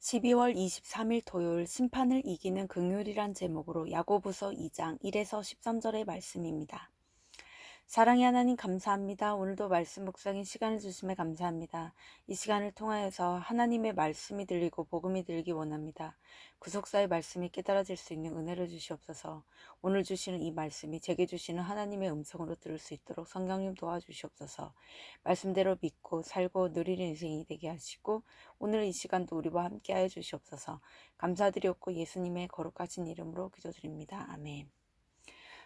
12월 23일 토요일 심판을 이기는 긍휼이란 제목으로 야고보서 2장 1에서 13절의 말씀입니다. 사랑의 하나님 감사합니다. 오늘도 말씀 묵상의 시간을 주심에 감사합니다. 이 시간을 통하여서 하나님의 말씀이 들리고 복음이 들리기 원합니다. 구속사의 말씀이 깨달아질 수 있는 은혜를 주시옵소서. 오늘 주시는 이 말씀이 제게 주시는 하나님의 음성으로 들을 수 있도록 성령님 도와주시옵소서. 말씀대로 믿고 살고 누리는 인생이 되게 하시고 오늘 이 시간도 우리와 함께하여 주시옵소서. 감사드렸고 예수님의 거룩하신 이름으로 기도드립니다. 아멘.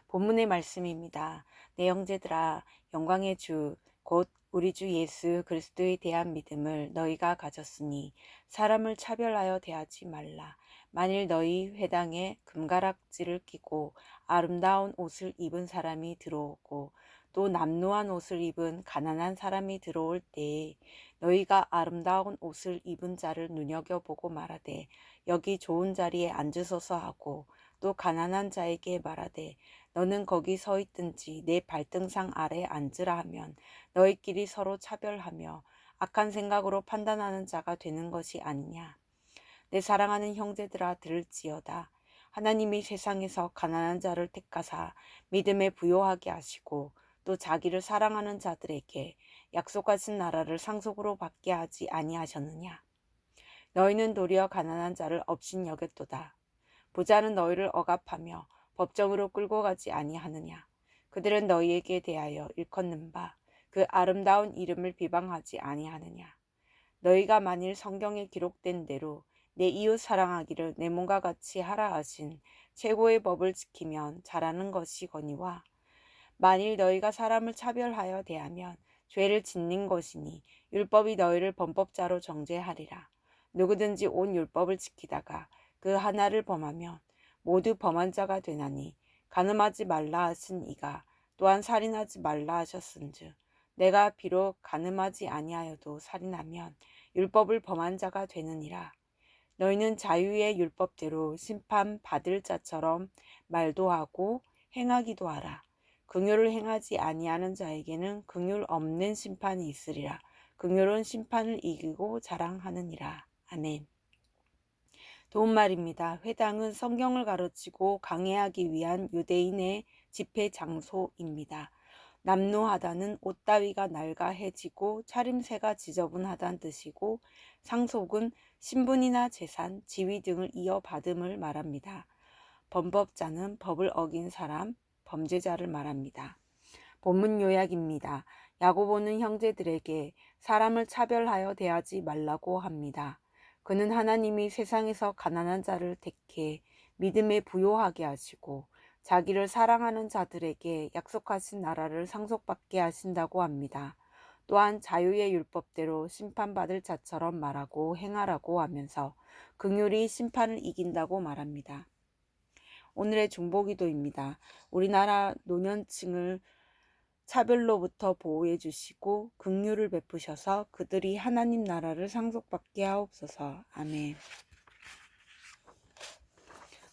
본문의 말씀입니다. 내 형제들아, 영광의 주, 곧 우리 주 예수 그리스도에 대한 믿음을 너희가 가졌으니 사람을 차별하여 대하지 말라. 만일 너희 회당에 금가락지를 끼고 아름다운 옷을 입은 사람이 들어오고 또 남루한 옷을 입은 가난한 사람이 들어올 때에 너희가 아름다운 옷을 입은 자를 눈여겨보고 말하되 여기 좋은 자리에 앉으소서 하고 또 가난한 자에게 말하되 너는 거기 서 있든지 내 발등상 아래 앉으라 하면 너희끼리 서로 차별하며 악한 생각으로 판단하는 자가 되는 것이 아니냐. 내 사랑하는 형제들아 들을지어다. 하나님이 세상에서 가난한 자를 택하사 믿음에 부요하게 하시고 또 자기를 사랑하는 자들에게 약속하신 나라를 상속으로 받게 하지 아니하셨느냐. 너희는 도리어 가난한 자를 업신여겼도다. 부자는 너희를 억압하며 법정으로 끌고 가지 아니하느냐. 그들은 너희에게 대하여 일컫는 바 그 아름다운 이름을 비방하지 아니하느냐. 너희가 만일 성경에 기록된 대로 내 이웃 사랑하기를 내 몸과 같이 하라 하신 최고의 법을 지키면 잘하는 것이거니와 만일 너희가 사람을 차별하여 대하면 죄를 짓는 것이니 율법이 너희를 범법자로 정죄하리라. 누구든지 온 율법을 지키다가 그 하나를 범하면 모두 범한 자가 되나니 간음하지 말라 하신 이가 또한 살인하지 말라 하셨은즉 내가 비록 간음하지 아니하여도 살인하면 율법을 범한 자가 되느니라. 너희는 자유의 율법대로 심판받을 자처럼 말도 하고 행하기도 하라. 긍휼을 행하지 아니하는 자에게는 긍휼 없는 심판이 있으리라. 긍휼은 심판을 이기고 자랑하느니라. 아멘. 도움말입니다. 회당은 성경을 가르치고 강해하기 위한 유대인의 집회 장소입니다. 남루하다는 옷 따위가 낡아해지고 차림새가 지저분하다는 뜻이고 상속은 신분이나 재산, 지위 등을 이어받음을 말합니다. 범법자는 법을 어긴 사람, 범죄자를 말합니다. 본문 요약입니다. 야고보는 형제들에게 사람을 차별하여 대하지 말라고 합니다. 그는 하나님이 세상에서 가난한 자를 택해 믿음에 부요하게 하시고 자기를 사랑하는 자들에게 약속하신 나라를 상속받게 하신다고 합니다. 또한 자유의 율법대로 심판받을 자처럼 말하고 행하라고 하면서 긍휼이 심판을 이긴다고 말합니다. 오늘의 중보기도입니다. 우리나라 노년층을 차별로부터 보호해 주시고 긍휼을 베푸셔서 그들이 하나님 나라를 상속받게 하옵소서. 아멘.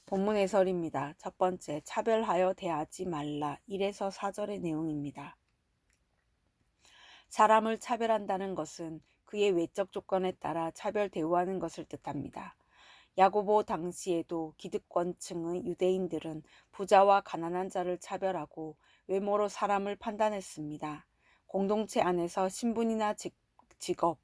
본문 해설입니다. 첫 번째, 차별하여 대하지 말라. 1에서 4절의 내용입니다. 사람을 차별한다는 것은 그의 외적 조건에 따라 차별 대우하는 것을 뜻합니다. 야고보 당시에도 기득권층의 유대인들은 부자와 가난한 자를 차별하고 외모로 사람을 판단했습니다. 공동체 안에서 신분이나 직업,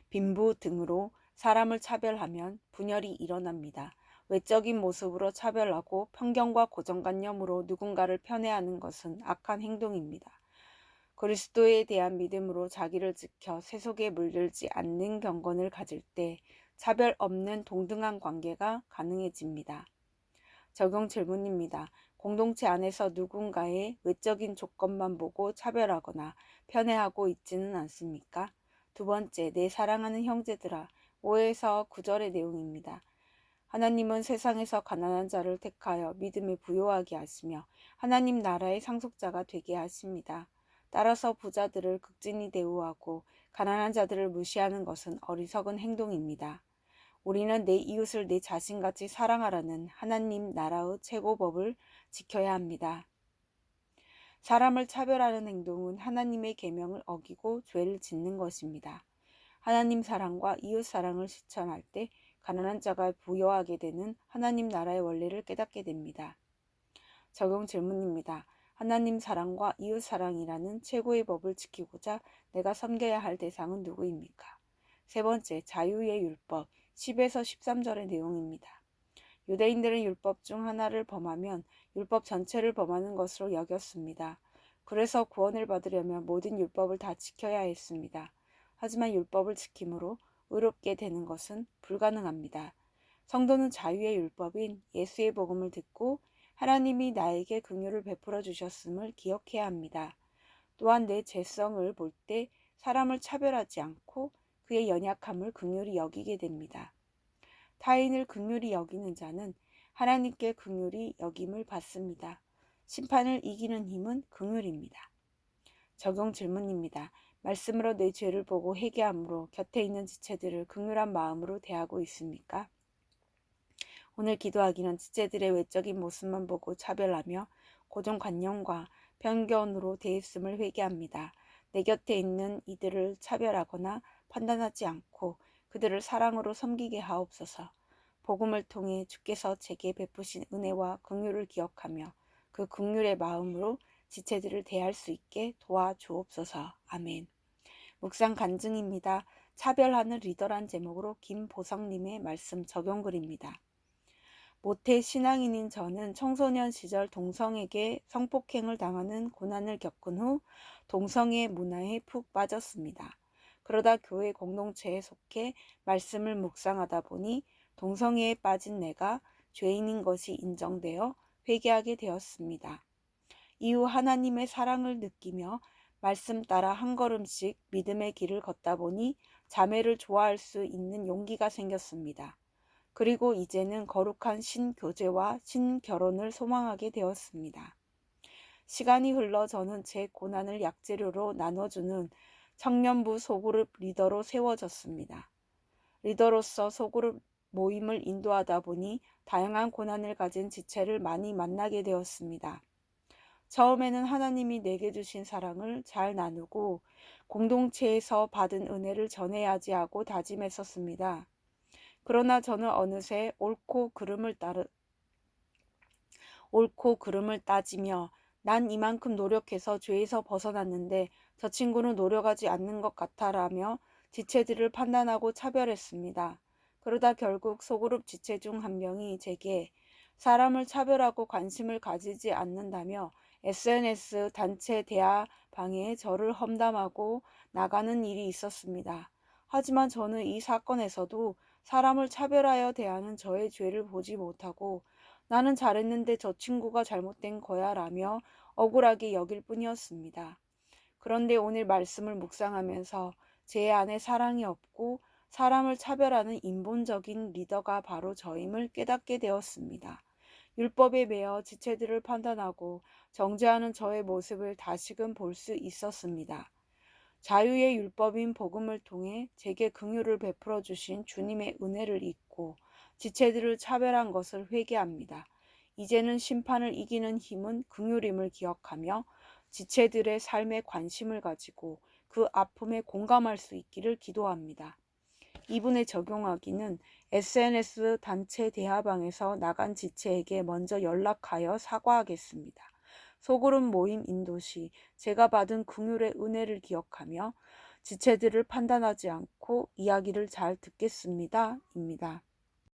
빈부 등으로 사람을 차별하면 분열이 일어납니다. 외적인 모습으로 차별하고 편견과 고정관념으로 누군가를 편애하는 것은 악한 행동입니다. 그리스도에 대한 믿음으로 자기를 지켜 세속에 물들지 않는 경건을 가질 때 차별 없는 동등한 관계가 가능해집니다. 적용 질문입니다. 공동체 안에서 누군가의 외적인 조건만 보고 차별하거나 편애하고 있지는 않습니까? 두 번째, 내 사랑하는 형제들아, 5에서 9절의 내용입니다. 하나님은 세상에서 가난한 자를 택하여 믿음에 부요하게 하시며 하나님 나라의 상속자가 되게 하십니다. 따라서 부자들을 극진히 대우하고 가난한 자들을 무시하는 것은 어리석은 행동입니다. 우리는 내 이웃을 내 자신같이 사랑하라는 하나님 나라의 최고법을 지켜야 합니다. 사람을 차별하는 행동은 하나님의 계명을 어기고 죄를 짓는 것입니다. 하나님 사랑과 이웃 사랑을 실천할 때 가난한 자가 부여하게 되는 하나님 나라의 원리를 깨닫게 됩니다. 적용 질문입니다. 하나님 사랑과 이웃 사랑이라는 최고의 법을 지키고자 내가 섬겨야 할 대상은 누구입니까? 세 번째, 자유의 율법 10에서 13절의 내용입니다. 유대인들은 율법 중 하나를 범하면 율법 전체를 범하는 것으로 여겼습니다. 그래서 구원을 받으려면 모든 율법을 다 지켜야 했습니다. 하지만 율법을 지킴으로 의롭게 되는 것은 불가능합니다. 성도는 자유의 율법인 예수의 복음을 듣고 하나님이 나에게 긍휼을 베풀어 주셨음을 기억해야 합니다. 또한 내 죄성을 볼 때 사람을 차별하지 않고 그의 연약함을 긍휼히 여기게 됩니다. 타인을 긍휼히 여기는 자는 하나님께 긍휼히 여김을 받습니다. 심판을 이기는 힘은 긍휼입니다. 적용 질문입니다. 말씀으로 내 죄를 보고 회개함으로 곁에 있는 지체들을 긍휼한 마음으로 대하고 있습니까? 오늘 기도하기는 지체들의 외적인 모습만 보고 차별하며 고정관념과 편견으로 대했음을 회개합니다. 내 곁에 있는 이들을 차별하거나 판단하지 않고 그들을 사랑으로 섬기게 하옵소서. 복음을 통해 주께서 제게 베푸신 은혜와 긍휼을 기억하며 그 긍휼의 마음으로 지체들을 대할 수 있게 도와주옵소서. 아멘. 묵상 간증입니다. 차별하는 리더란 제목으로 김보성님의 말씀 적용글입니다. 모태 신앙인인 저는 청소년 시절 동성에게 성폭행을 당하는 고난을 겪은 후 동성애 문화에 푹 빠졌습니다. 그러다 교회 공동체에 속해 말씀을 묵상하다 보니 동성애에 빠진 내가 죄인인 것이 인정되어 회개하게 되었습니다. 이후 하나님의 사랑을 느끼며 말씀 따라 한 걸음씩 믿음의 길을 걷다 보니 자매를 좋아할 수 있는 용기가 생겼습니다. 그리고 이제는 거룩한 신교제와 신결혼을 소망하게 되었습니다. 시간이 흘러 저는 제 고난을 약재료로 나눠주는 청년부 소그룹 리더로 세워졌습니다. 리더로서 소그룹 모임을 인도하다 보니 다양한 고난을 가진 지체를 많이 만나게 되었습니다. 처음에는 하나님이 내게 주신 사랑을 잘 나누고 공동체에서 받은 은혜를 전해야지 하고 다짐했었습니다. 그러나 저는 어느새 옳고 그름을 따지며 난 이만큼 노력해서 죄에서 벗어났는데 저 친구는 노력하지 않는 것 같아라며 지체들을 판단하고 차별했습니다. 그러다 결국 소그룹 지체 중 한 명이 제게 사람을 차별하고 관심을 가지지 않는다며 SNS 단체 대화방에 저를 험담하고 나가는 일이 있었습니다. 하지만 저는 이 사건에서도 사람을 차별하여 대하는 저의 죄를 보지 못하고 나는 잘했는데 저 친구가 잘못된 거야 라며 억울하게 여길 뿐이었습니다. 그런데 오늘 말씀을 묵상하면서 제 안에 사랑이 없고 사람을 차별하는 인본적인 리더가 바로 저임을 깨닫게 되었습니다. 율법에 매여 지체들을 판단하고 정죄하는 저의 모습을 다시금 볼 수 있었습니다. 자유의 율법인 복음을 통해 제게 긍휼을 베풀어 주신 주님의 은혜를 잊고 지체들을 차별한 것을 회개합니다. 이제는 심판을 이기는 힘은 긍휼임을 기억하며 지체들의 삶에 관심을 가지고 그 아픔에 공감할 수 있기를 기도합니다. 이분에 적용하기는 SNS 단체 대화방에서 나간 지체에게 먼저 연락하여 사과하겠습니다. 소그룹 모임 인도 시 제가 받은 긍휼의 은혜를 기억하며 지체들을 판단하지 않고 이야기를 잘 듣겠습니다. 입니다.